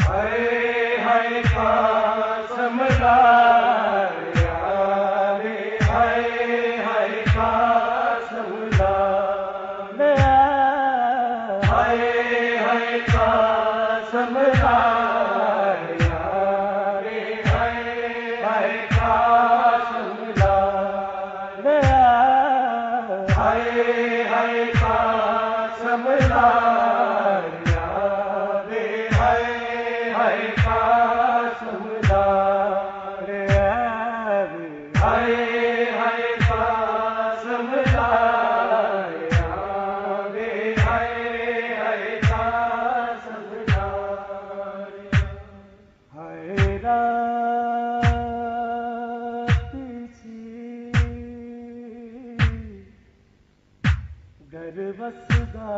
हाय हाय कासम लाया रे, हाय हाय कासम लाया, हाय हाय कासम लाया रे, हाय हाय कासम लाया, हाय हाय कासम लाया रे, हाय हाय कासम लाया रे, हाय हाय कासम लाया रे, हाय हाय कासम लाया, हाय रातीची घर बसदा